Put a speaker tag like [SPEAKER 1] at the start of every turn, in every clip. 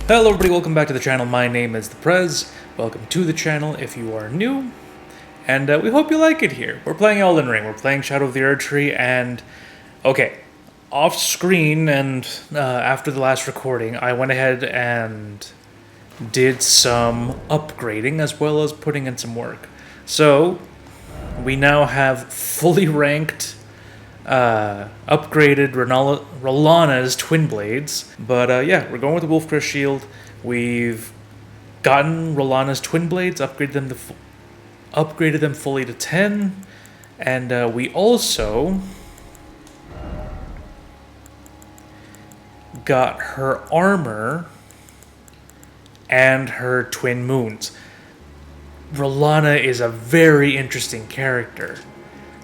[SPEAKER 1] Hello everybody, welcome back to the channel. My name is The Prez. Welcome to the channel if you are new. And we hope you like it here. We're playing Elden Ring, we're playing Shadow of the Erdtree, and... Okay, off screen and after the last recording, I went ahead and did some upgrading as well as putting in some work. So, we now have fully ranked upgraded Rolana's twin blades, but yeah, we're going with the Wolf Crest shield. We've gotten Rolana's twin blades, upgraded them fully to 10, and we also got her armor and her twin moons. Rolana is a very interesting character,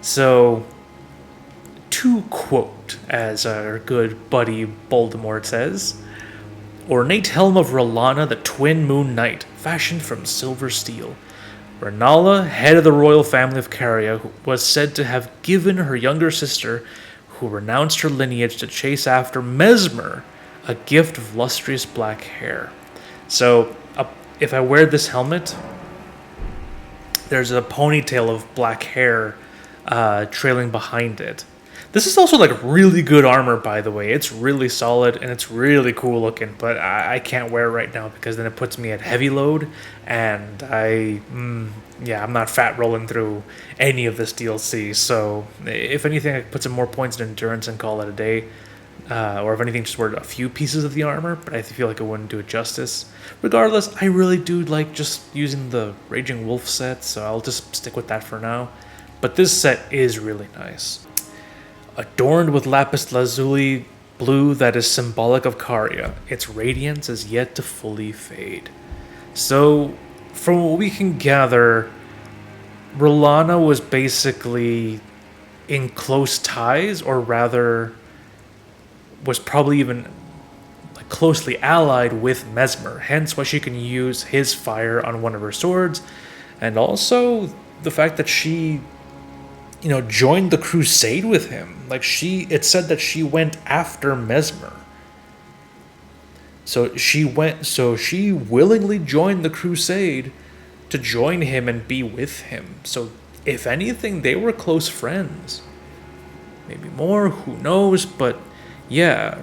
[SPEAKER 1] so to quote, as our good buddy Voldemort says, "Ornate helm of Rolana, the twin moon knight, fashioned from silver steel. Renala, head of the royal family of Caria, was said to have given her younger sister, who renounced her lineage to chase after Mesmer, a gift of lustrous black hair." So, if I wear this helmet, there's a ponytail of black hair trailing behind it. This is also like really good armor, by the way. It's really solid and it's really cool looking, but I can't wear it right now because then it puts me at heavy load, and I'm not fat rolling through any of this DLC. So if anything, I could put some more points in endurance and call it a day. Or if anything, just wear a few pieces of the armor, but I feel like it wouldn't do it justice. Regardless, I really do like just using the Raging Wolf set, so I'll just stick with that for now. But this set is really nice. Adorned with lapis lazuli blue that is symbolic of Caria, its radiance is yet to fully fade. So, from what we can gather, Rolana was basically in close ties, or rather, was probably even closely allied with Mesmer, hence why she can use his fire on one of her swords, and also the fact that she joined the crusade with him. It said that she went after Mesmer. So she willingly joined the crusade to join him and be with him. So if anything, they were close friends. Maybe more, who knows, but yeah,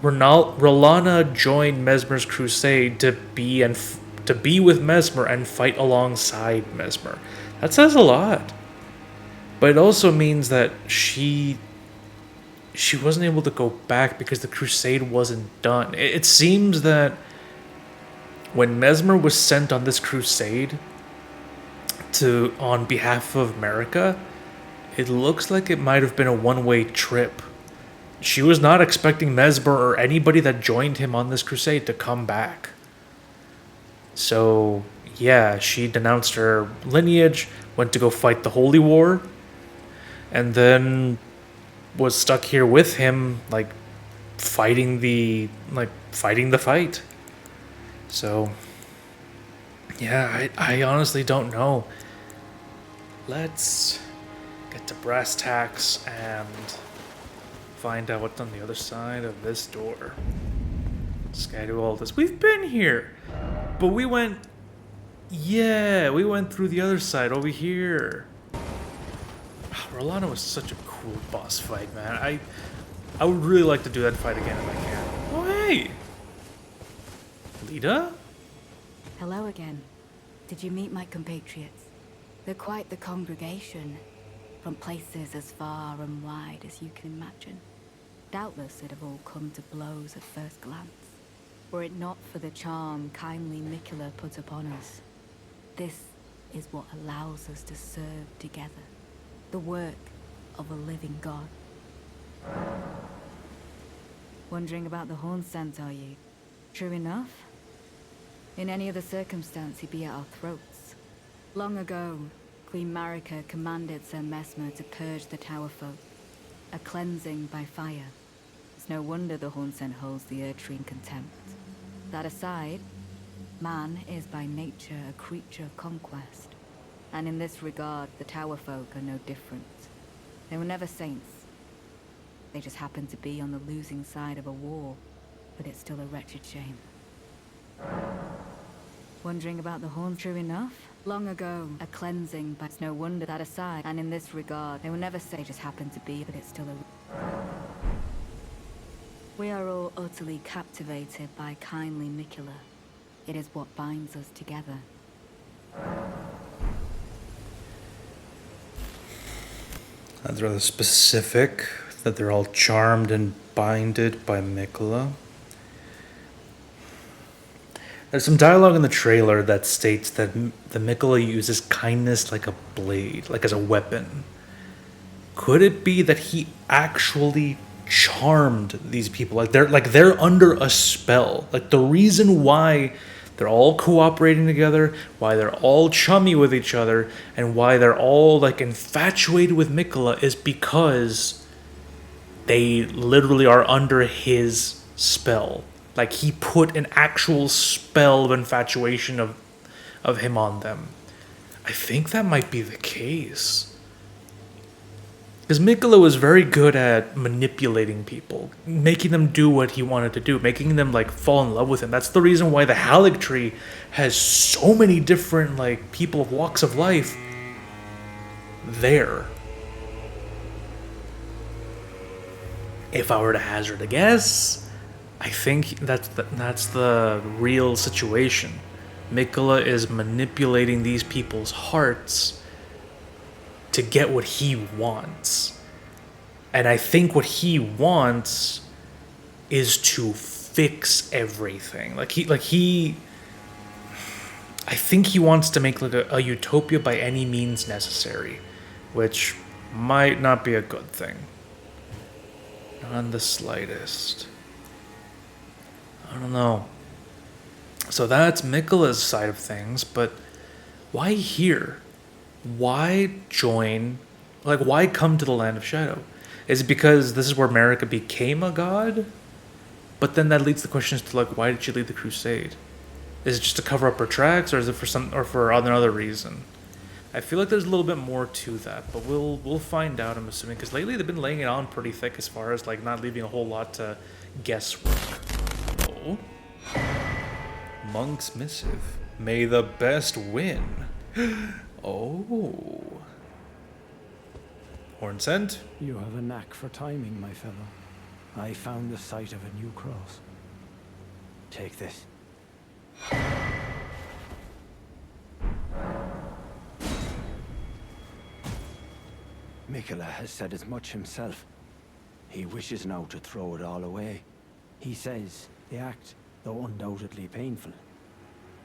[SPEAKER 1] Rolana joined Mesmer's crusade to be with Mesmer and fight alongside Mesmer. That says a lot. But it also means that she wasn't able to go back because the crusade wasn't done. It seems that when Mesmer was sent on this crusade on behalf of America, it looks like it might have been a one-way trip. She was not expecting Mesmer or anybody that joined him on this crusade to come back. So, yeah, she denounced her lineage, went to go fight the Holy War, and then was stuck here with him, fighting the fight. So, yeah, I honestly don't know. Let's get to brass tacks and find out what's on the other side of this door. Just gotta do all this. We've been here, but we went through the other side over here. Rolana was such a cool boss fight, man. I would really like to do that fight again if I can. Oh, hey! Lita?
[SPEAKER 2] Hello again. Did you meet my compatriots? They're quite the congregation, from places as far and wide as you can imagine. Doubtless it'd have all come to blows at first glance, were it not for the charm kindly Miquella put upon us. This is what allows us to serve together. The work of a living god. Wondering about the horn scent, are you? True enough. In any other circumstance, he'd be at our throats. Long ago, Queen Marika commanded Sir Mesmer to purge the Tower folk, a cleansing by fire. It's no wonder the horn scent holds the Erdtree in contempt. That aside, man is by nature a creature of conquest. And in this regard, the Tower folk are no different. They were never saints. They just happened to be on the losing side of a war, but it's still a wretched shame. Wondering about the horn, true enough? Long ago, a cleansing, but it's no wonder that aside. And in this regard, they will never say just happened to be, but it's still a... We are all utterly captivated by kindly Mikula. It is what binds us together.
[SPEAKER 1] That's rather specific, that they're all charmed and binded by Mikula. There's some dialogue in the trailer that states that the Mikula uses kindness like a blade, like as a weapon. Could it be that he actually charmed these people? Like they're under a spell. Like the reason why they're all cooperating together, why they're all chummy with each other, and why they're all like infatuated with Mikula is because they literally are under his spell. Like he put an actual spell of infatuation of him on them. I think that might be the case. Because Mikula was very good at manipulating people, making them do what he wanted to do, making them like fall in love with him. That's the reason why the Erdtree has so many different like people of walks of life there. If I were to hazard a guess, I think that's the real situation. Mikula is manipulating these people's hearts to get what he wants. And I think what he wants is to fix everything. I think he wants to make like a utopia by any means necessary, which might not be a good thing. Not in the slightest. I don't know. So that's Mikula's side of things, but why here? Why join? Like, why come to the Land of Shadow? Is it because this is where Marika became a god? But then that leads the questions to like, why did she lead the crusade? Is it just to cover up her tracks, or is it for another reason? I feel like there's a little bit more to that, but we'll find out. I'm assuming because lately they've been laying it on pretty thick as far as like not leaving a whole lot to guesswork. Oh, Monk's missive. May the best win. Oh. Horn sent.
[SPEAKER 3] You have a knack for timing, my fellow. I found the site of a new cross. Take this. Mikula has said as much himself. He wishes now to throw it all away. He says the act, though undoubtedly painful,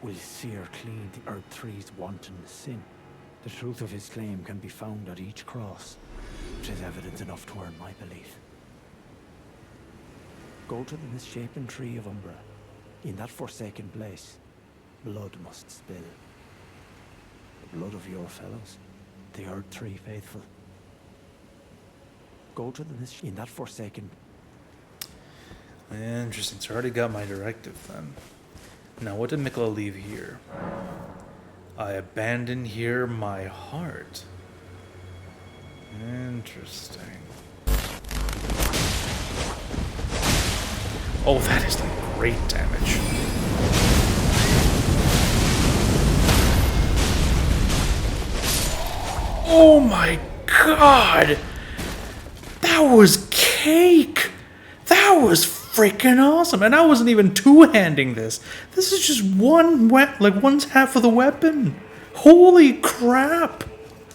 [SPEAKER 3] will sear clean the Erdtree's wanton sin. The truth of his claim can be found at each cross, which is evidence enough to earn my belief. Go to the misshapen tree of Umbra. In that forsaken place, blood must spill. The blood of your fellows, the Erdtree faithful. Go to the in that forsaken...
[SPEAKER 1] Interesting. So I already got my directive then. Now, what did Mikula leave here? I abandon here my heart. Interesting. Oh, that is like great damage. Oh my god! That was cake! That was freaking awesome! And I wasn't even two-handing this. This is just one one's half of the weapon. Holy crap!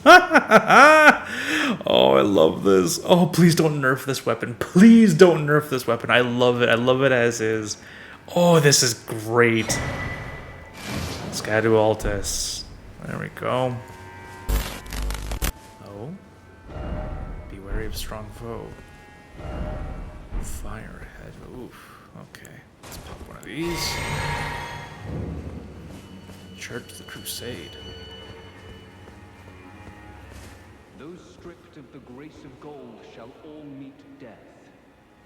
[SPEAKER 1] Oh, I love this. Oh, please don't nerf this weapon. Please don't nerf this weapon. I love it. I love it as is. Oh, this is great. Scadu Altus. There we go. Oh. Be wary of strong foe. Fire ahead. Oof. Okay. Let's pop one of these. Church of the Crusade.
[SPEAKER 4] Those stripped of the grace of gold shall all meet death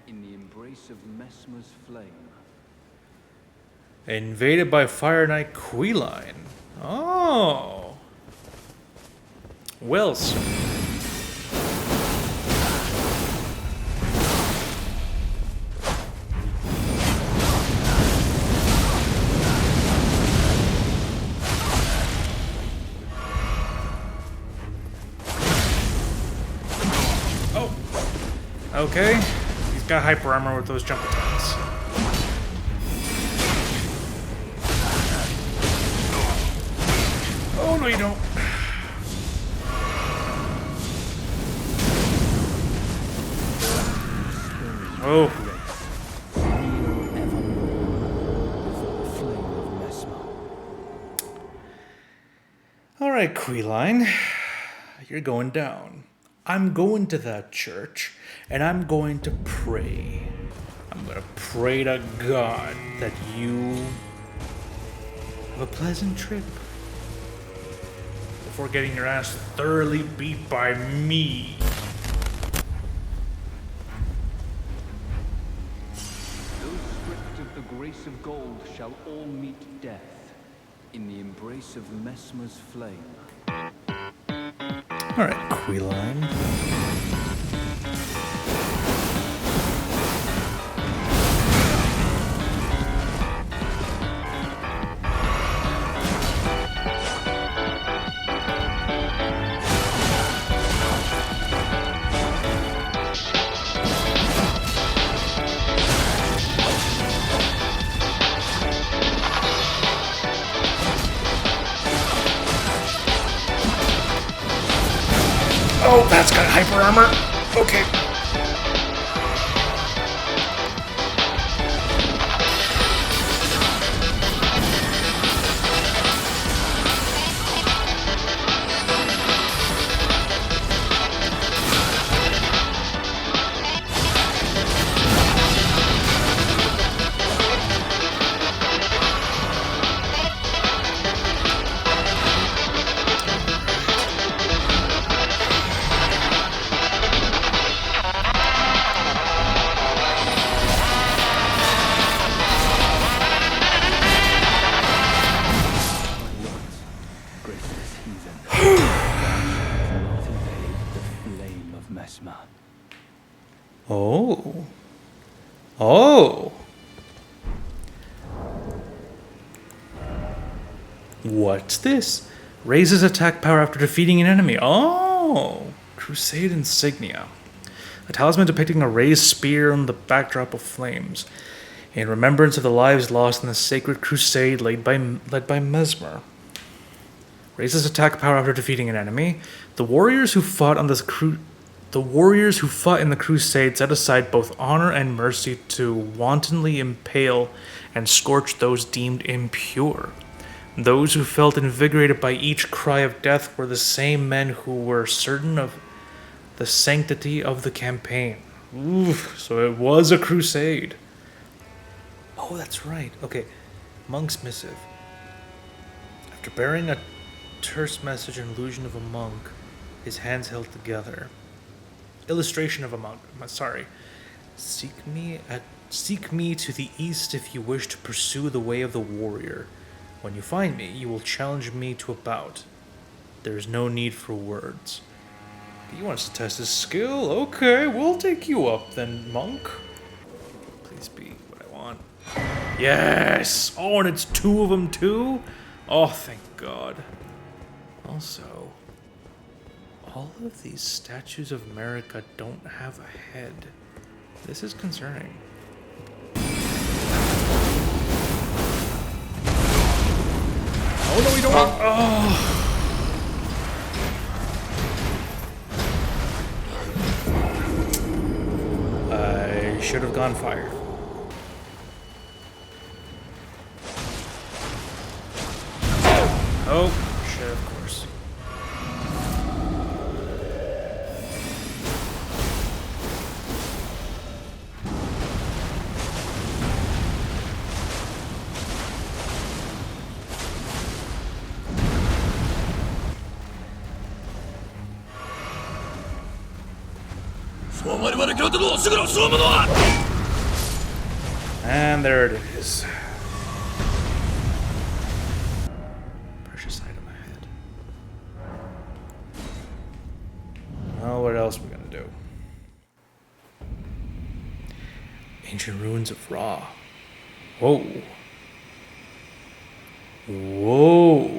[SPEAKER 4] in the embrace of Mesmer's flame.
[SPEAKER 1] Invaded by Fire Knight Queeline. Oh. Well, sir. Okay. He's got hyper armor with those jump attacks. Oh, no, you don't. Oh. Alright, Queeline. You're going down. I'm going to that church, and I'm going to pray. I'm going to pray to God that you have a pleasant trip before getting your ass thoroughly beat by me.
[SPEAKER 4] Those stripped of the grace of gold shall all meet death in the embrace of Messmer's flame.
[SPEAKER 1] Alright, Queeline. Oh, that's got hyper armor. Okay. Oh. Oh. What's this? Raises attack power after defeating an enemy. Oh. Crusade insignia. A talisman depicting a raised spear on the backdrop of flames. In remembrance of the lives lost in the sacred crusade led by Messmer. Raises attack power after defeating an enemy. The warriors who fought in the crusade set aside both honor and mercy to wantonly impale and scorch those deemed impure. Those who felt invigorated by each cry of death were the same men who were certain of the sanctity of the campaign. Oof, so it was a crusade. Oh, that's right. Okay, Monk's Missive. After bearing a terse message and illusion of a monk, his hands held together. Illustration of a monk. Sorry. Seek me to the east if you wish to pursue the way of the warrior. When you find me, you will challenge me to a bout. There is no need for words. He wants to test his skill. Okay, we'll take you up then, monk. Please be what I want. Yes! Oh, and it's two of them too? Oh, thank God. Also, all of these statues of America don't have a head. This is concerning. Oh, no, we don't want... Oh! I should have gone fire. Oh, shit, of course. And there it is. Precious item ahead. Well, what else are we gonna do? Ancient ruins of Ra. Whoa. Whoa.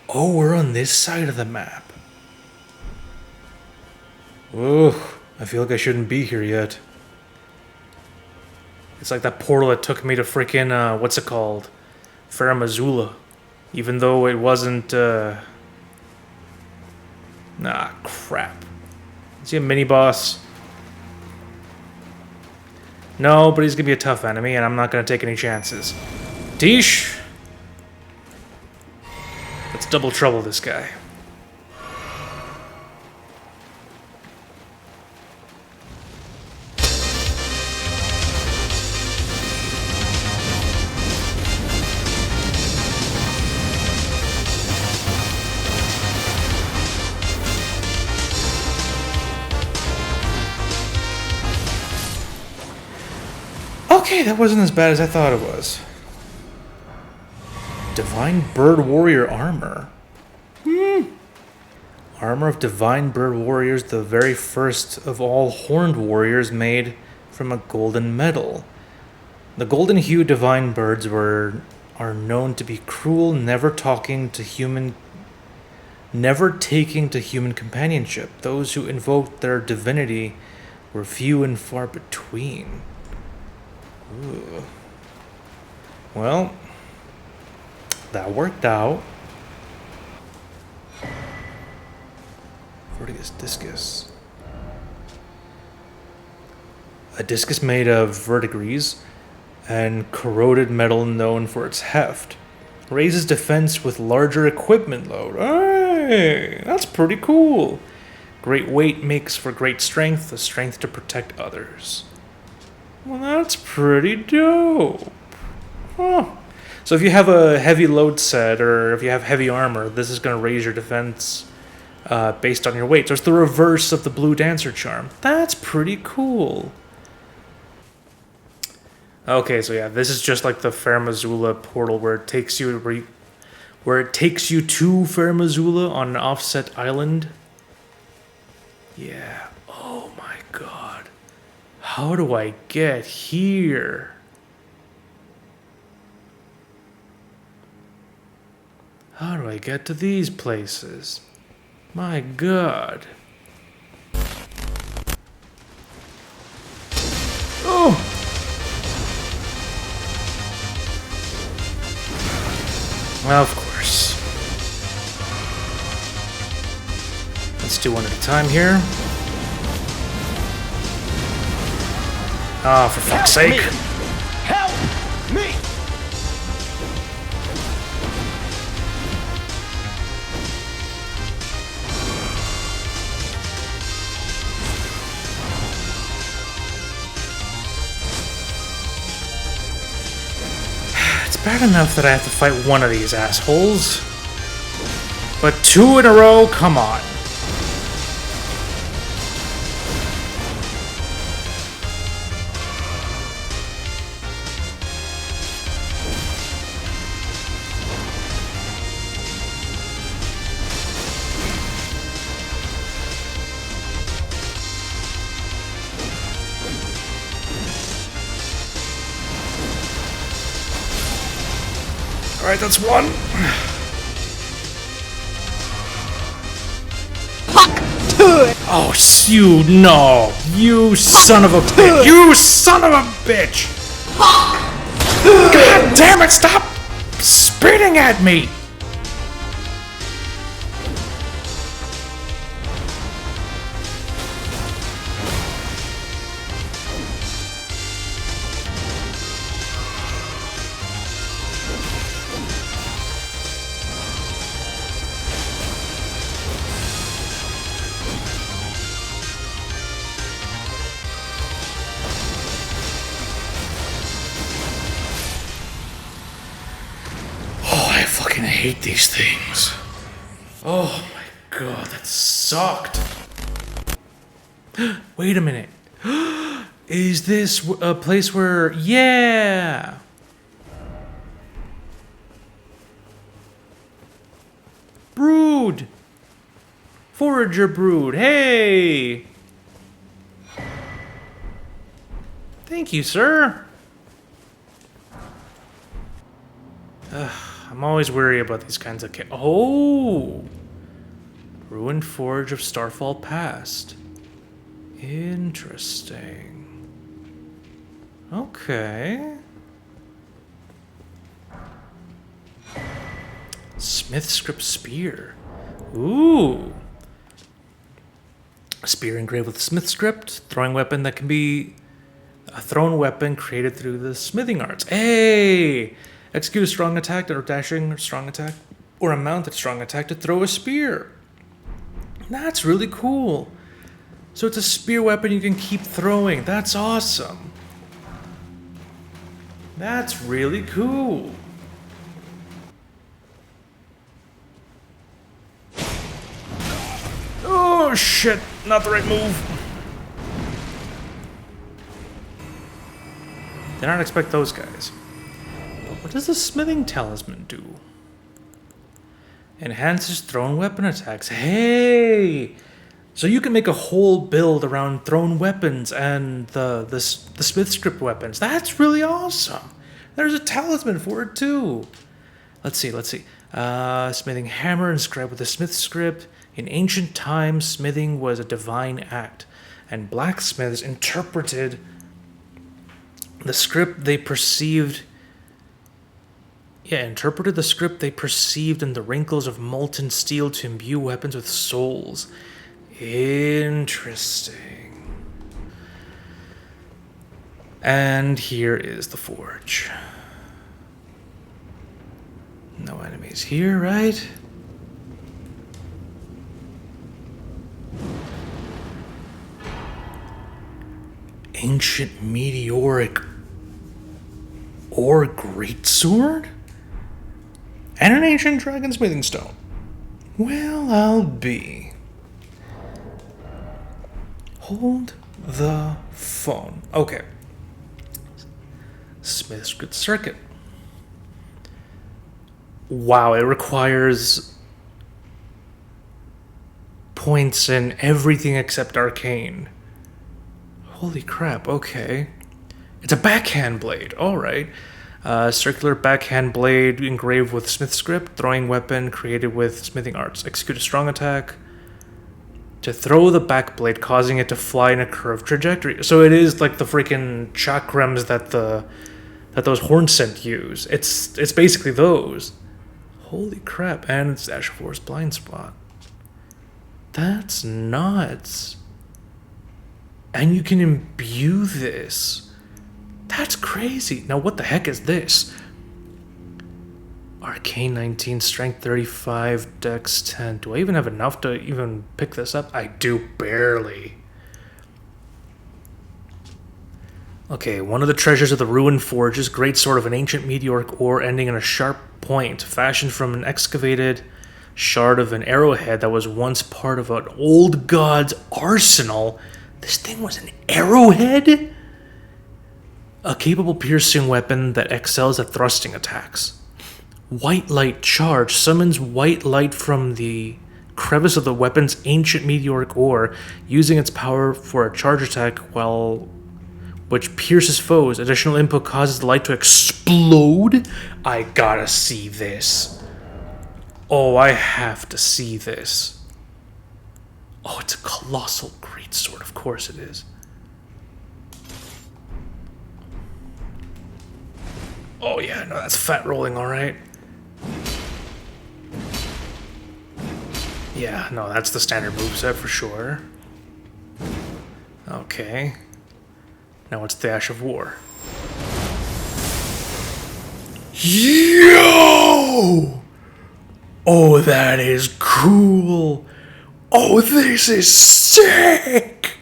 [SPEAKER 1] Oh, we're on this side of the map. Ugh, I feel like I shouldn't be here yet. It's like that portal that took me to freaking, what's it called? Faramazula. Even though it wasn't, Nah, crap. Is he a mini-boss? No, but he's gonna be a tough enemy, and I'm not gonna take any chances. Tish! Let's double trouble this guy. Okay, that wasn't as bad as I thought it was. Divine Bird Warrior armor. Armor of Divine Bird Warriors, the very first of all horned warriors made from a golden metal. The golden hued divine birds are known to be cruel, never taking to human companionship. Those who invoked their divinity were few and far between. Ooh. Well, that worked out. Vertigus discus. A discus made of verdigris and corroded metal known for its heft. Raises defense with larger equipment load. Hey, that's pretty cool. Great weight makes for great strength, the strength to protect others. Well, that's pretty dope. Huh. So if you have a heavy load set, or if you have heavy armor, this is going to raise your defense based on your weight. So it's the reverse of the Blue Dancer charm. That's pretty cool. Okay, so yeah, this is just like the Faramazula portal where it takes you to Faramazula on an offset island. Yeah. Oh my god. How do I get here? How do I get to these places? My god. Oh! Well, of course. Let's do one at a time here. Ah, for fuck's sake.
[SPEAKER 3] Help me!
[SPEAKER 1] It's bad enough that I have to fight one of these assholes. But two in a row? Come on. Alright, that's one. Oh, you son of a bitch! You son of a bitch! God damn it! Stop spitting at me! I fucking hate these things. Oh my god, that sucked. Wait a minute. Is this a place where... Yeah! Brood! Forager brood, hey! Thank you, sir. I'm always wary about these kinds of... Oh! Ruined Forge of Starfall Past. Interesting. Okay. Smith script spear. Ooh. A spear engraved with Smith script. Throwing weapon that can be a thrown weapon created through the smithing arts. Hey! Execute a strong attack or dashing or strong attack or a mounted strong attack to throw a spear. That's really cool. So it's a spear weapon you can keep throwing. That's awesome. That's really cool. Oh shit, not the right move. Did not expect those guys. But what does the smithing talisman do? Enhances thrown weapon attacks. Hey! So you can make a whole build around thrown weapons and the smith script weapons. That's really awesome. There's a talisman for it too. Let's see. Smithing hammer inscribed with the smith script. In ancient times, smithing was a divine act, and blacksmiths interpreted the script they perceived. Interpreted the script they perceived in the wrinkles of molten steel to imbue weapons with souls. Interesting. And here is the forge. No enemies here, right? Ancient meteoric ore greatsword? And an ancient dragon smithing stone. Well, I'll be. Hold the phone. Okay. Smith's good circuit. Wow, it requires points in everything except arcane. Holy crap, okay. It's a backhand blade, alright. Circular backhand blade engraved with smith script, throwing weapon created with smithing arts. Execute a strong attack to throw the back blade, causing it to fly in a curved trajectory. So it is like the freaking chakrams that those Hornsent use. It's basically those. Holy crap, and it's Ash of War's blind spot. That's nuts. And you can imbue this. That's crazy. Now what the heck is this? Arcane 19, Strength 35, Dex 10. Do I even have enough to even pick this up? I do barely. Okay, one of the treasures of the Ruined Forges, great sword of an ancient meteoric ore ending in a sharp point, fashioned from an excavated shard of an arrowhead that was once part of an old god's arsenal. This thing was an arrowhead? A capable piercing weapon that excels at thrusting attacks. White light charge summons white light from the crevice of the weapon's ancient meteoric ore, using its power for a charge attack which pierces foes. Additional input causes the light to explode. I gotta see this. Oh, I have to see this. Oh, it's a colossal greatsword. Of course it is. Oh yeah, no, that's fat rolling, all right. Yeah, no, that's the standard moveset for sure. Okay. Now it's the Ash of War. Yo! Oh, that is cool. Oh, this is sick.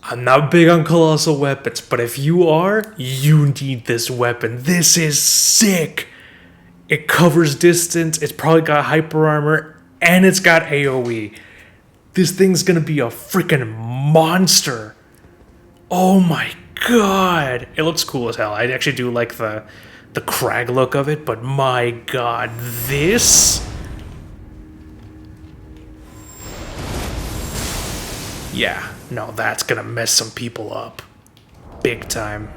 [SPEAKER 1] I'm not big on colossal weapons, but if you are, you need this weapon. This is sick. It covers distance, it's probably got hyper armor, and it's got AoE. This thing's gonna be a freaking monster. Oh my god. It looks cool as hell. I actually do like the crag look of it, but my god, this... Yeah, no, that's gonna mess some people up. Big time.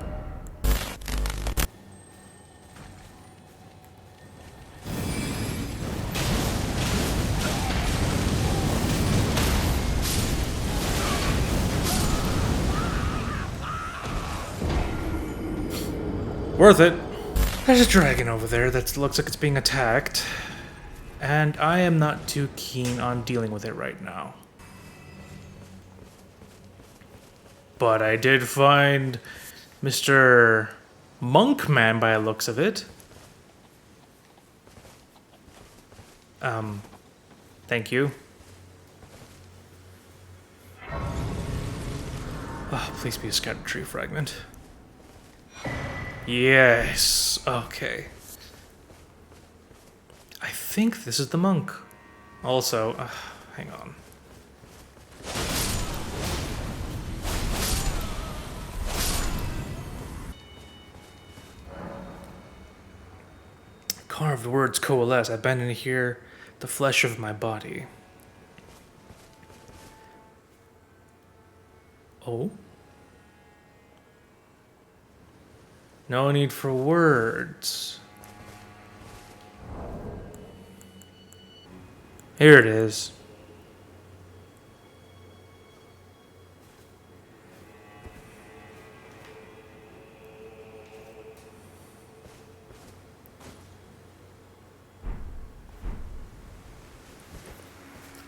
[SPEAKER 1] Worth it. There's a dragon over there that looks like it's being attacked. And I am not too keen on dealing with it right now. But I did find Mr. Monkman by the looks of it. Thank you. Oh, please be a scattered tree fragment. Yes. Okay. I think this is the monk. Also, hang on. Carved words coalesce. I bend in here the flesh of my body. Oh? No need for words. Here it is.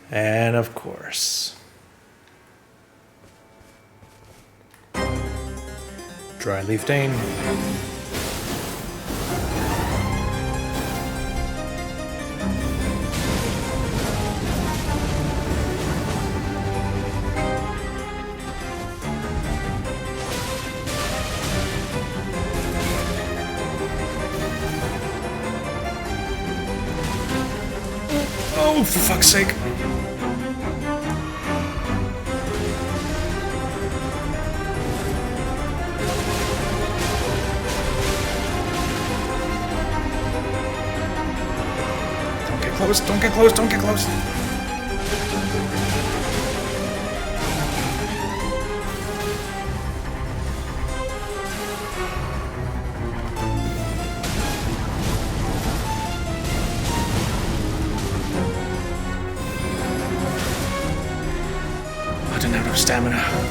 [SPEAKER 1] And of course, dry leaf Dane. Oh, for fuck's sake. Don't get close, don't get close. I didn't have enough stamina.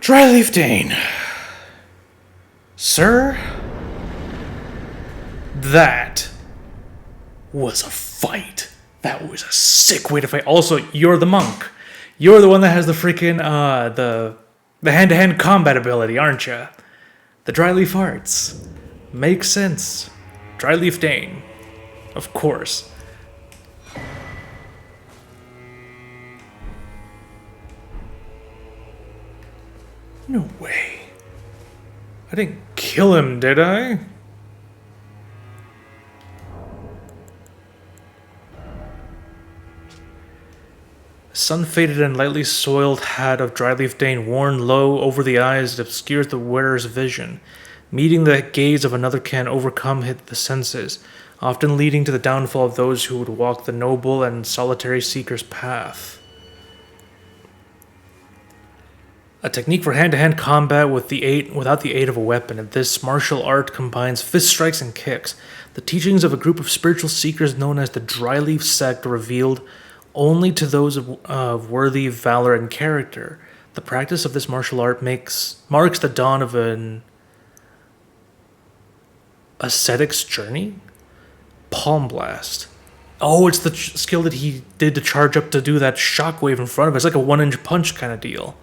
[SPEAKER 1] Dryleaf Dane. Sir? That was a fight. That was a sick way to fight. Also, you're the monk. You're the one that has the freaking, the hand-to-hand combat ability, aren't you? The Dryleaf Arts. Makes sense. Dryleaf Dane. Of course. No way. I didn't kill him, did I? The sun-faded and lightly soiled hat of Dryleaf Dane worn low over the eyes obscures the wearer's vision. Meeting the gaze of another can overcome the senses, often leading to the downfall of those who would walk the noble and solitary seeker's path. A technique for hand-to-hand combat without the aid of a weapon. And this martial art combines fist strikes and kicks. The teachings of a group of spiritual seekers known as the Dryleaf Sect are revealed only to those of worthy valor and character. The practice of this martial art marks the dawn of an ascetic's journey? Palm Blast. Oh, it's the skill that he did to charge up to do that shockwave in front of us. It's like a one-inch punch kind of deal.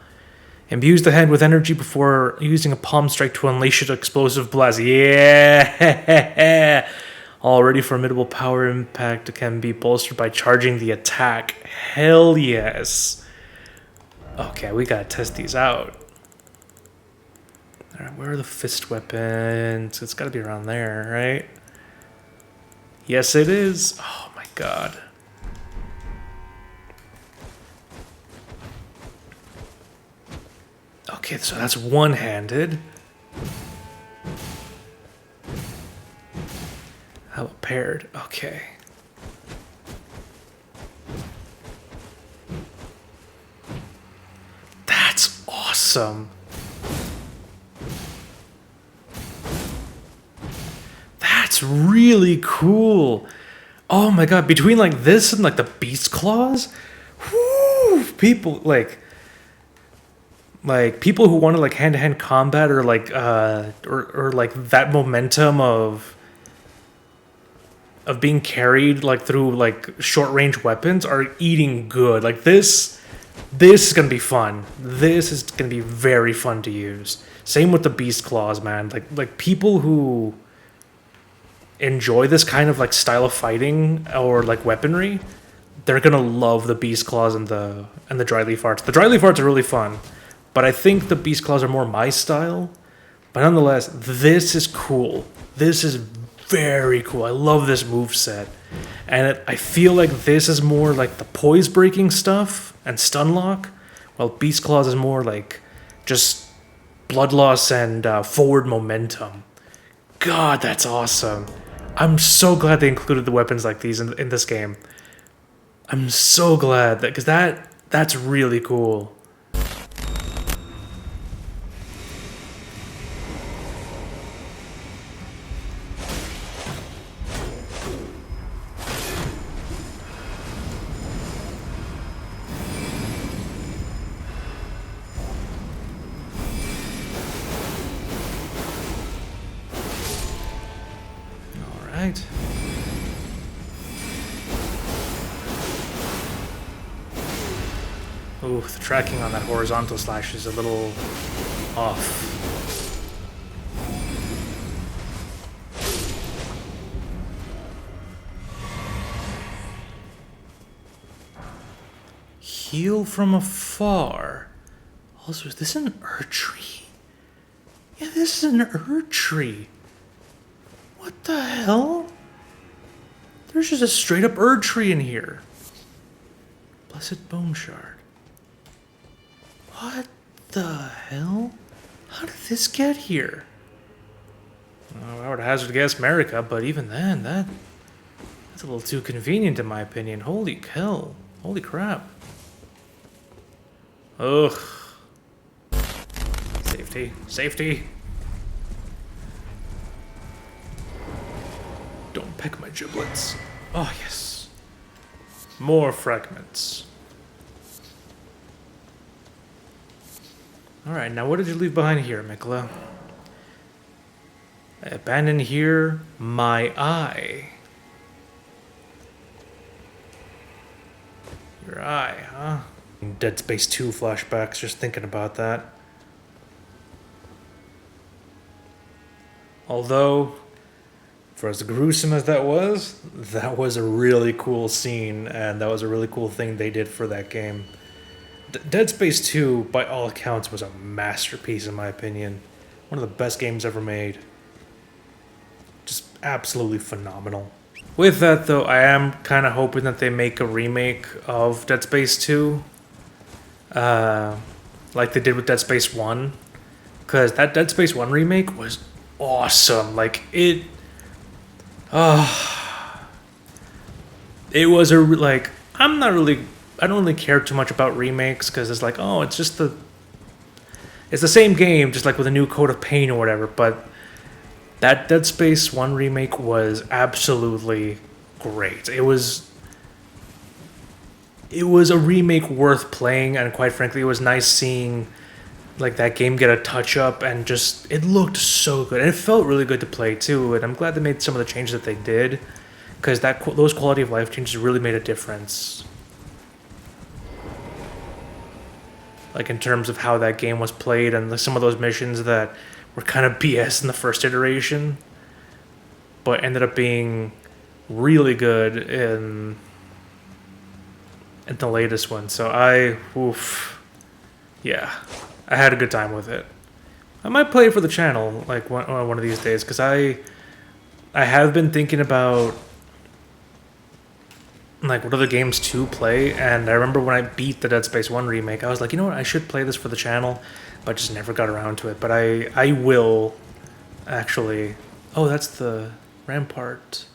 [SPEAKER 1] Imbues the hand with energy before using a palm strike to unleash an explosive blast. Yeah! Already formidable power impact can be bolstered by charging the attack. Hell yes! Okay, we gotta test these out. Alright, where are the fist weapons? It's gotta be around there, right? Yes, it is! Oh my god. Okay, so that's one-handed. How about paired? Okay. That's awesome. That's really cool. Oh my god, between like this and like the beast claws, whoo, people like people who wanted like hand-to-hand combat or like or like that momentum of being carried like through like short range weapons are eating good. Like this is gonna be fun. This is gonna be very fun to use. Same with the beast claws, man. Like people who enjoy this kind of like style of fighting or like weaponry, they're gonna love the beast claws and the dry leaf arts. The dry leaf arts are really fun, but I think the beast claws are more my style. But nonetheless, this is cool. This is very cool. I love this move set, and I feel like this is more like the poise breaking stuff and stun lock, while beast claws is more like just blood loss and forward momentum. God, that's awesome. I'm so glad they included the weapons like these in this game. I'm so glad that, because that's really cool. Right. Ooh, the tracking on that horizontal slash is a little off. Heal from afar. Also, is this an Erdtree? Yeah, this is an Erdtree. What the hell? There's just a straight up Erdtree in here. Blessed Bone Shard. What the hell? How did this get here? Oh, I would hazard to guess America, but even then, that's a little too convenient in my opinion. Holy hell. Holy crap. Ugh. Safety. Safety. Don't peck my giblets. Oh, yes. More fragments. Alright, now what did you leave behind here, Mikla? Abandon here, my eye. Your eye, huh? Dead Space 2 flashbacks, just thinking about that. Although, for as gruesome as that was a really cool scene, and that was a really cool thing they did for that game. Dead Space 2, by all accounts, was a masterpiece in my opinion. One of the best games ever made. Just absolutely phenomenal. With that though, I am kind of hoping that they make a remake of Dead Space 2. Like they did with Dead Space 1. Because that Dead Space 1 remake was awesome. Like, it was like, I don't really care too much about remakes, because it's like, oh, it's the same game, just like with a new coat of paint or whatever, but that Dead Space 1 remake was absolutely great. It was a remake worth playing, and quite frankly, it was nice seeing like that game get a touch up, and just, it looked so good, and it felt really good to play too, and I'm glad they made some of the changes that they did, because those quality of life changes really made a difference. Like in terms of how that game was played, and some of those missions that were kind of BS in the first iteration, but ended up being really good in the latest one. So yeah, I had a good time with it. I might play it for the channel like one of these days, because I have been thinking about like what other games to play, and I remember when I beat the Dead Space 1 remake, I was like, you know what, I should play this for the channel, but just never got around to it. But I will actually. Oh, that's the Rampart.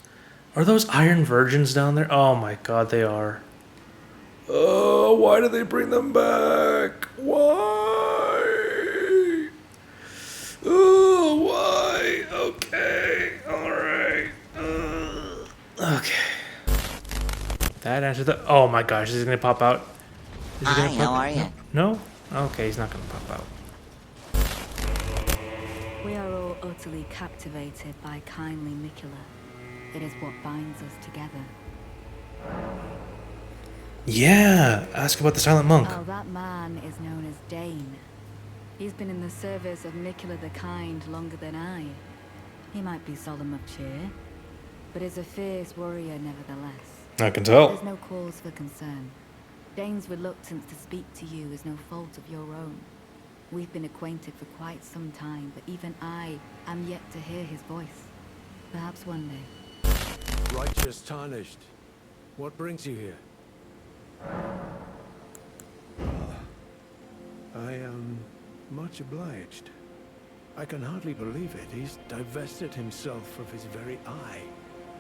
[SPEAKER 1] Are those Iron Virgins down there? Oh my god, they are. Oh, why did they bring them back? Why? Oh, why? Okay, alright. That answered the... Oh my gosh, is he gonna pop out? Is he
[SPEAKER 5] Hi,
[SPEAKER 1] gonna pop
[SPEAKER 5] how
[SPEAKER 1] out?
[SPEAKER 5] are you?
[SPEAKER 1] No? Okay, he's not gonna pop out.
[SPEAKER 2] We are all utterly captivated by kindly Nicola. It is what binds us together.
[SPEAKER 1] Yeah! Ask about the Silent Monk.
[SPEAKER 2] Oh, that man is known as Dane. He's been in the service of Nicola the Kind longer than I. He might be solemn of cheer, but is a fierce warrior nevertheless.
[SPEAKER 1] I can tell.
[SPEAKER 2] There's no cause for concern. Dane's reluctance to speak to you is no fault of your own. We've been acquainted for quite some time, but even I am yet to hear his voice. Perhaps one day.
[SPEAKER 3] Righteous tarnished. What brings you here? I am much obliged. I can hardly believe it. He's divested himself of his very eye.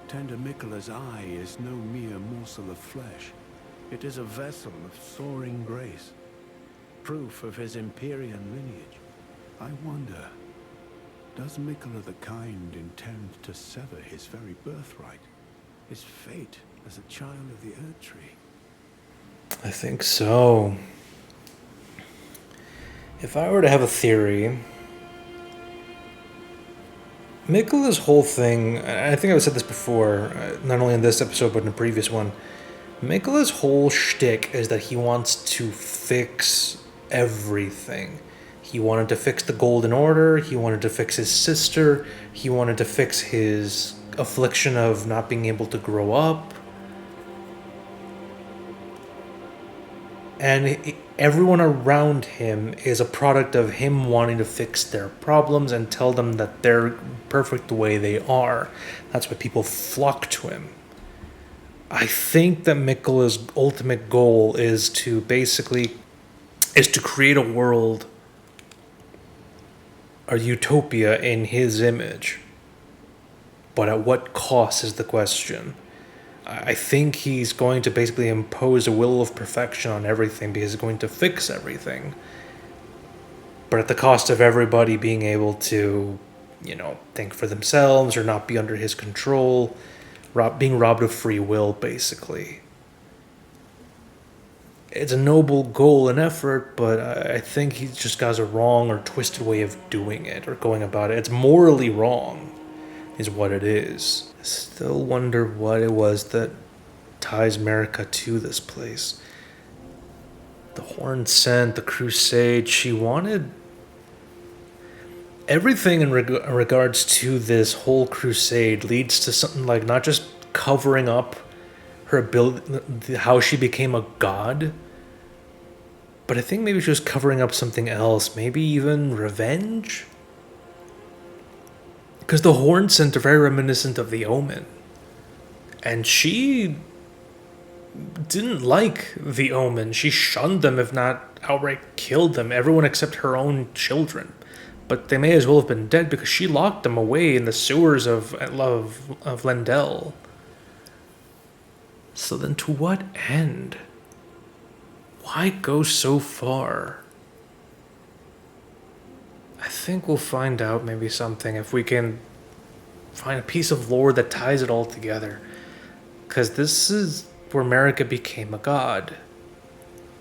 [SPEAKER 3] Tender Miquela's eye is no mere morsel of flesh. It is a vessel of soaring grace. Proof of his Empyrean lineage. I wonder, does Miquela the Kind intend to sever his very birthright? His fate as a child of the Erdtree?
[SPEAKER 1] I think so. If I were to have a theory, Miquela's whole thing, I think I've said this before, not only in this episode but in the previous one, Miquela's whole shtick is that he wants to fix everything. He wanted to fix the Golden Order, he wanted to fix his sister, he wanted to fix his affliction of not being able to grow up. And everyone around him is a product of him wanting to fix their problems and tell them that they're perfect the way they are. That's why people flock to him. I think that Miquela's ultimate goal is to create a world, a utopia in his image. But at what cost is the question. I think he's going to basically impose a will of perfection on everything because he's going to fix everything. But at the cost of everybody being able to, think for themselves or not be under his control, being robbed of free will, basically. It's a noble goal and effort, but I think he just got a wrong or twisted way of doing it or going about it. It's morally wrong, is what it is. I still wonder what it was that ties Marika to this place. The Horn Scent, the Crusade, she wanted everything in regards to this whole crusade leads to something like not just covering up her ability, how she became a god, but I think maybe she was covering up something else, maybe even revenge? Because the Horn Scent are very reminiscent of the Omen. And she didn't like the Omen. She shunned them, if not outright killed them. Everyone except her own children. But they may as well have been dead because she locked them away in the sewers of Lendel. So then to what end? Why go so far? I think we'll find out maybe something if we can find a piece of lore that ties it all together. Because this is where Marika became a god.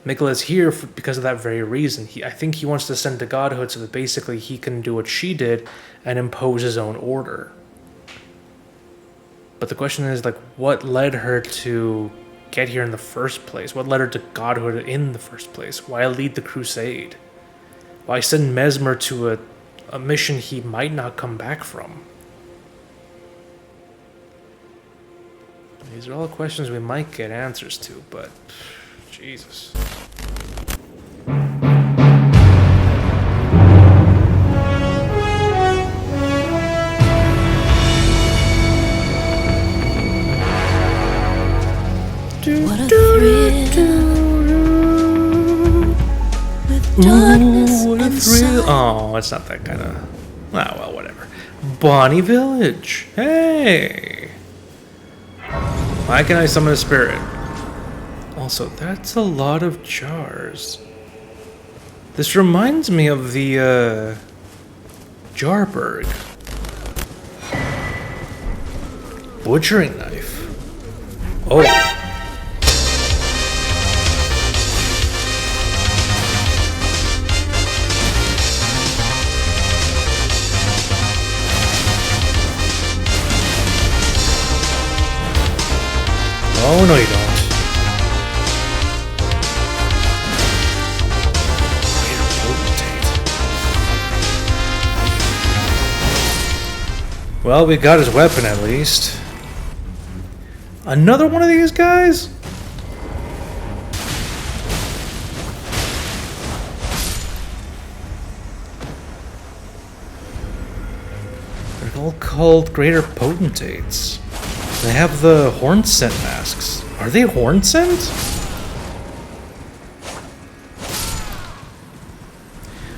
[SPEAKER 1] Miquela is here because of that very reason. I think he wants to ascend to godhood so that basically he can do what she did and impose his own order. But the question is, what led her to get here in the first place? What led her to godhood in the first place? Why lead the crusade? Why send Mesmer to a mission he might not come back from? These are all questions we might get answers to, but Jesus.
[SPEAKER 5] What a thrill with darkness
[SPEAKER 1] Ooh, what a
[SPEAKER 5] inside.
[SPEAKER 1] thrill. Oh, it's not that kind of... Ah, well, whatever. Bonnie Village. Hey! Why can I summon a spirit? Also, that's a lot of jars. This reminds me of the, Jarberg. Butchering knife. Oh. no, you don't. Greater potentate. Well, we got his weapon at least. Another one of these guys? They're all called Greater Potentates. They have the horn scent masks. Are they horn scent?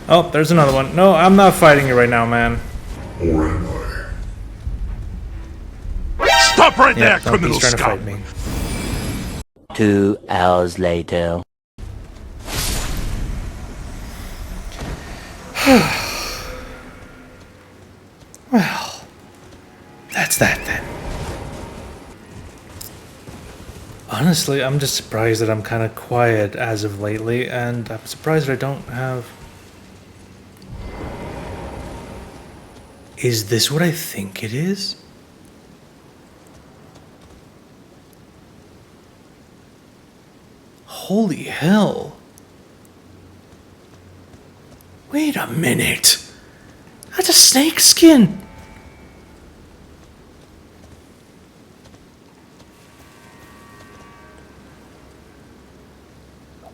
[SPEAKER 1] Oh, there's another one. No, I'm not fighting you right now, man.
[SPEAKER 6] Or am I?
[SPEAKER 7] Stop right
[SPEAKER 1] Yeah,
[SPEAKER 7] there,
[SPEAKER 1] no,
[SPEAKER 7] criminal
[SPEAKER 1] he's trying to
[SPEAKER 7] scum!
[SPEAKER 1] fight me.
[SPEAKER 8] 2 hours later.
[SPEAKER 1] Well, that's that then. Honestly, I'm just surprised that I'm kind of quiet as of lately, and I'm surprised that I don't have... Is this what I think it is? Holy hell. Wait a minute. That's a snake skin.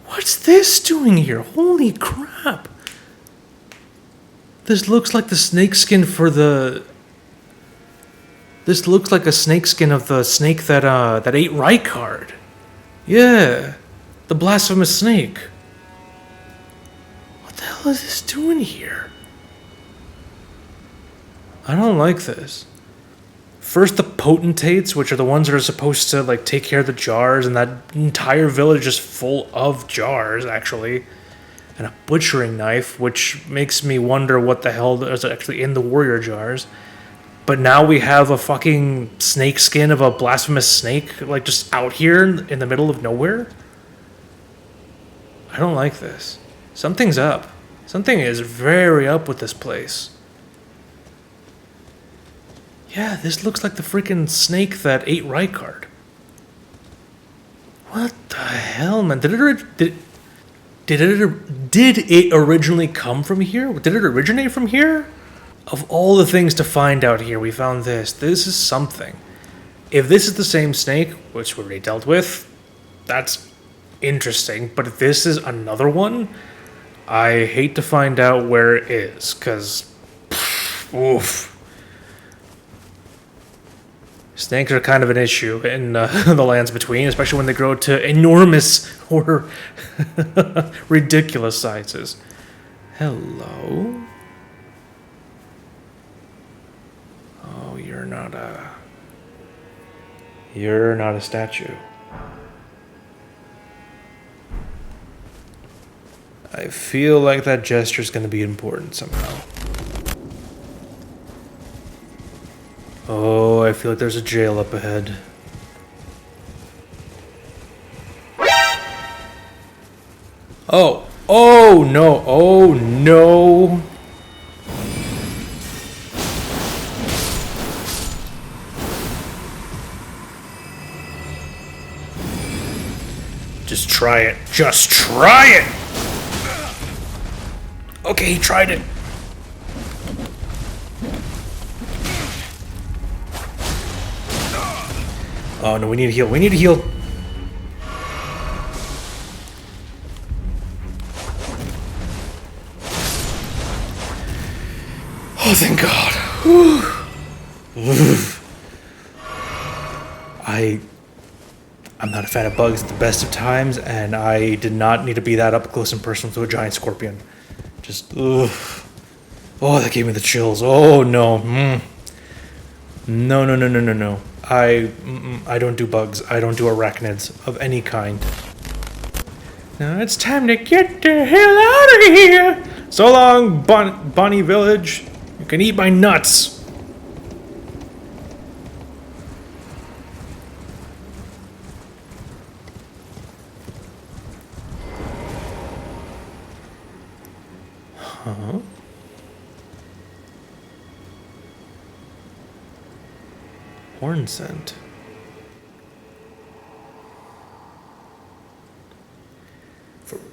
[SPEAKER 1] What's this doing here? Holy crap. This looks like the snake skin for the... This looks like a snake skin of the snake that ate Rykard. Yeah. The blasphemous snake. What the hell is this doing here? I don't like this. First the potentates, which are the ones that are supposed to like take care of the jars, and that entire village is full of jars, actually. And a butchering knife, which makes me wonder what the hell is actually in the warrior jars. But now we have a fucking snake skin of a blasphemous snake, like just out here in the middle of nowhere. I don't like this. Something's up. Something is very up with this place. Yeah, this looks like the freaking snake that ate Rykard. What the hell, man? Did it originally come from here? Did it originate from here? Of all the things to find out here, we found this. This is something. If this is the same snake, which we already dealt with, that's interesting. But if this is another one, I hate to find out where it is, because, oof. Snakes are kind of an issue in the lands between, especially when they grow to enormous or ridiculous sizes. Hello? Oh, you're not a statue. I feel like that gesture is going to be important somehow. Oh, I feel like there's a jail up ahead. Oh! Oh no! Oh no! Just try it. Just try it! Okay, he tried it. Oh no, we need to heal. We need to heal. Oh, thank God. I'm not a fan of bugs at the best of times, and I did not need to be that up close and personal to a giant scorpion. Just, ugh. Oh, that gave me the chills. Oh, no. No, no, no, no, no, no. I don't do bugs. I don't do arachnids of any kind. Now it's time to get the hell out of here! So long, Bonnie Village. You can eat my nuts. Huh? Horn scent.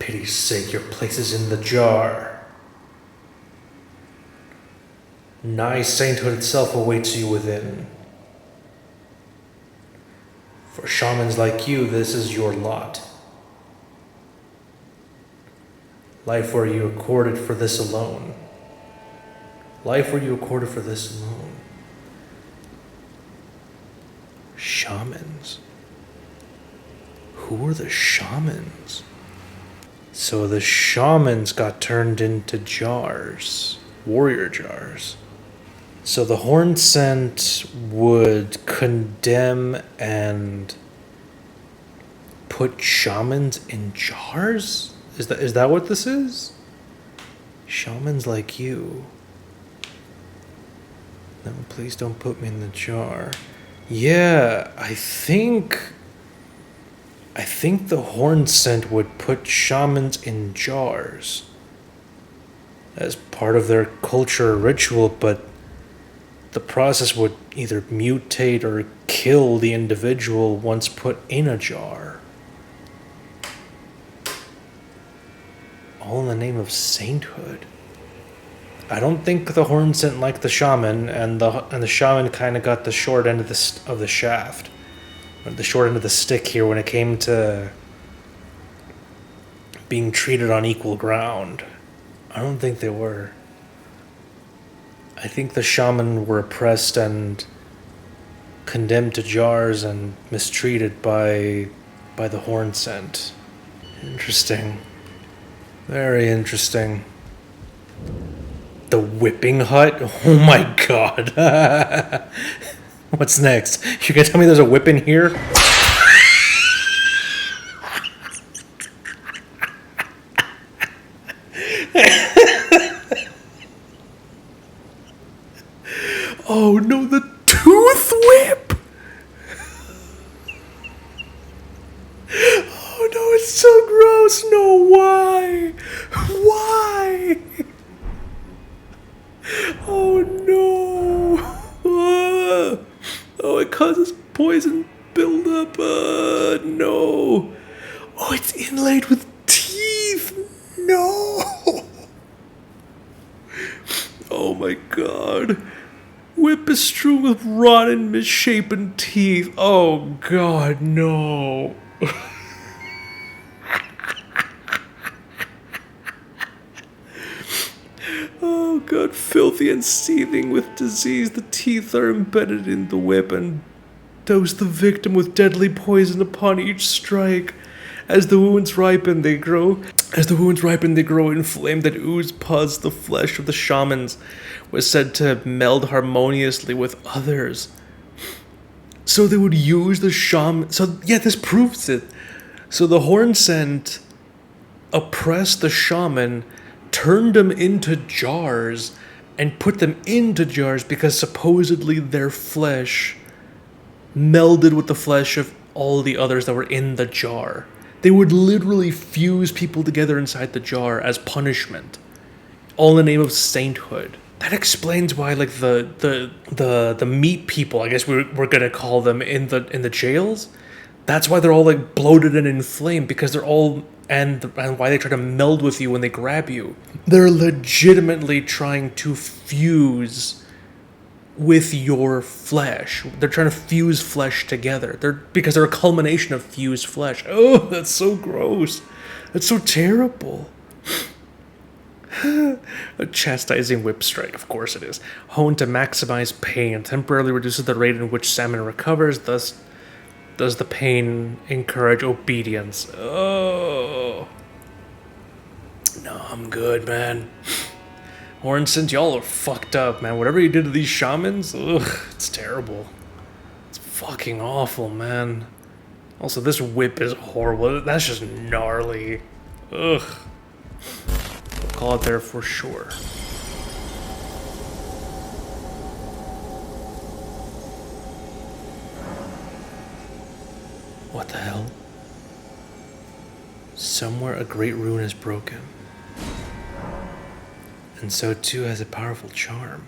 [SPEAKER 1] pity's sake, your place is in the jar. Nigh sainthood itself awaits you within. For shamans like you, this is your lot. Life were you accorded for this alone. Life were you accorded for this alone. Shamans. Who were the shamans? So the shamans got turned into jars. Warrior jars. So the horn scent would condemn and put shamans in jars? Is that what this is? Shamans like you. No, please don't put me in the jar. Yeah, I think the horn scent would put shamans in jars as part of their culture or ritual, but the process would either mutate or kill the individual once put in a jar. All in the name of sainthood. I don't think the horn scent liked the shaman, and the shaman kind of got the short end of the shaft, the short end of the stick here when it came to being treated on equal ground. I don't think they were. I think the shaman were oppressed and condemned to jars and mistreated by the horn scent. Interesting. Very interesting. The whipping hut? Oh my god. What's next? You gonna tell me there's a whip in here? Oh no, the tooth whip! Oh no, it's so gross. No, why? Why? Oh no. Oh, it causes poison buildup. No. Oh, it's inlaid with teeth. No. Oh my god. Whip is strewn with rotten, misshapen teeth. Oh god, no. Oh god, filthy and seething with disease, the teeth are embedded in the whip and dose the victim with deadly poison upon each strike. As the wounds ripen, they grow inflamed and ooze pus. The flesh of the shamans was said to meld harmoniously with others. So they would use the shaman. So yeah, this proves it. So the horn scent oppressed the shaman, turned them into jars, and put them into jars because supposedly their flesh melded with the flesh of all the others that were in the jar. They would literally fuse people together inside the jar as punishment, all in the name of sainthood. That explains why, like the meat people, I guess we're gonna call them in the jails. That's why they're all like bloated and inflamed, because they're all and why they try to meld with you when they grab you. They're legitimately trying to fuse with your flesh. They're trying to fuse flesh together. Because they're a culmination of fused flesh. Oh, that's so gross. That's so terrible. A chastising whip strike, of course it is. Honed to maximize pain, temporarily reduces the rate in which salmon recovers, thus does the pain encourage obedience. Oh. No, I'm good, man. Horn scent, y'all are fucked up, man. Whatever you did to these shamans, ugh, it's terrible. It's fucking awful, man. Also, this whip is horrible. That's just gnarly. Ugh. We'll call it there for sure. What the hell? Somewhere a great rune is broken. And so too has a powerful charm.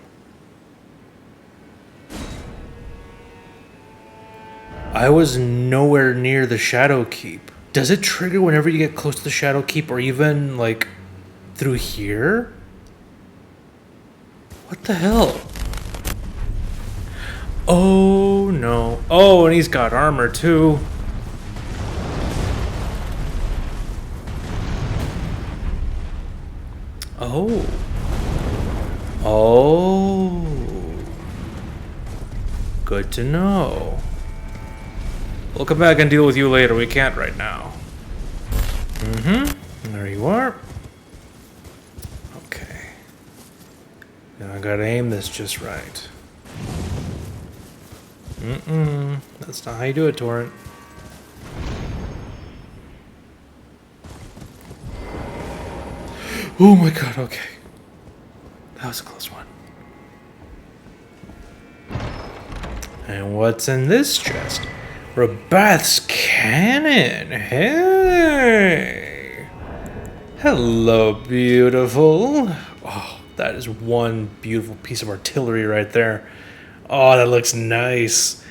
[SPEAKER 1] I was nowhere near the Shadow Keep does it trigger whenever you get close to the Shadow Keep, or even, like, through here? What the hell? Oh, no. Oh, and he's got armor, too. Oh. Oh. Good to know. We'll come back and deal with you later. We can't right now. Mm-hmm. There you are. Okay. Now I gotta aim this just right. Mm-mm. That's not how you do it, Torrent. Oh my god, okay. That was a close one. And what's in this chest? Rabath's cannon. Hey. Hello, beautiful. Oh, that is one beautiful piece of artillery right there. Oh, that looks nice.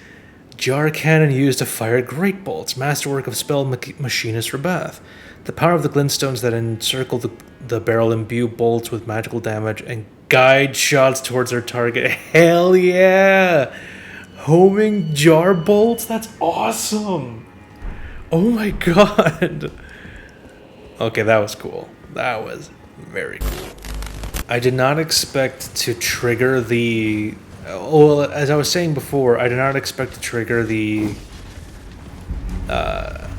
[SPEAKER 1] Jar cannon used to fire great bolts. Masterwork of spell machinist Rabath. The power of the glintstones that encircle the barrel imbue bolts with magical damage and guide shots towards their target. Hell yeah! Homing jar bolts? That's awesome! Oh my god! Okay, that was cool. That was very cool. I did not expect to trigger the... Well, as I was saying before, I did not expect to trigger the... God,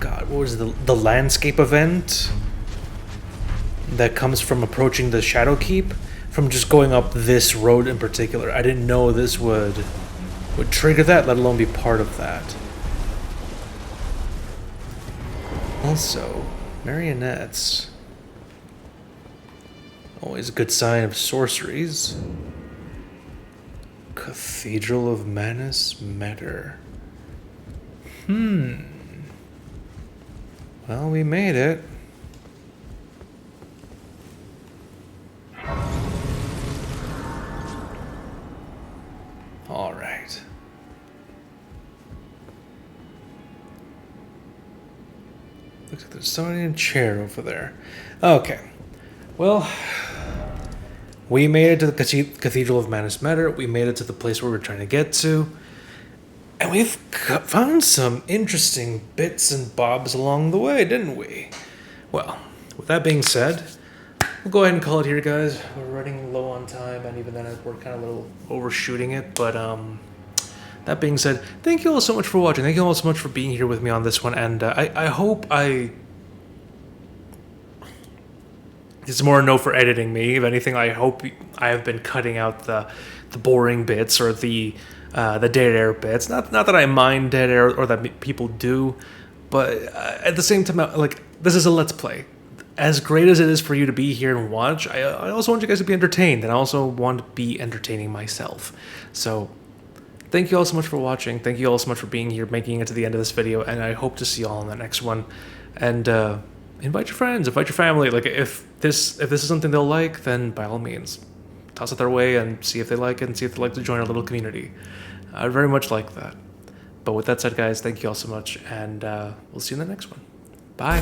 [SPEAKER 1] what was the landscape event that comes from approaching the Shadow Keep? From just going up this road in particular. I didn't know this would trigger that, let alone be part of that. Also, marionettes. Always a good sign of sorceries. Cathedral of Manus Metter. Well, we made it. All right. Looks like there's somebody in a chair over there. Okay. Well, we made it to the Cathedral of Manus Metter. We made it to the place where we're trying to get to. And we've found some interesting bits and bobs along the way, didn't we? Well, with that being said, we'll go ahead and call it here, guys. We're running low on time, and even then we're kind of a little overshooting it. But that being said, thank you all so much for watching. Thank you all so much for being here with me on this one. And I hope it's more a no for editing me. If anything, I hope I have been cutting out the boring bits or the dead air bits. Not that I mind dead air or that people do, but at the same time, like, this is a Let's Play. As great as it is for you to be here and watch, I also want you guys to be entertained, and I also want to be entertaining myself. So, thank you all so much for watching. Thank you all so much for being here, making it to the end of this video, and I hope to see you all in the next one. And invite your friends, invite your family. Like, if this is something they'll like, then by all means, toss it their way and see if they like it and see if they'd like to join our little community. I'd very much like that. But with that said, guys, thank you all so much, and we'll see you in the next one. Bye.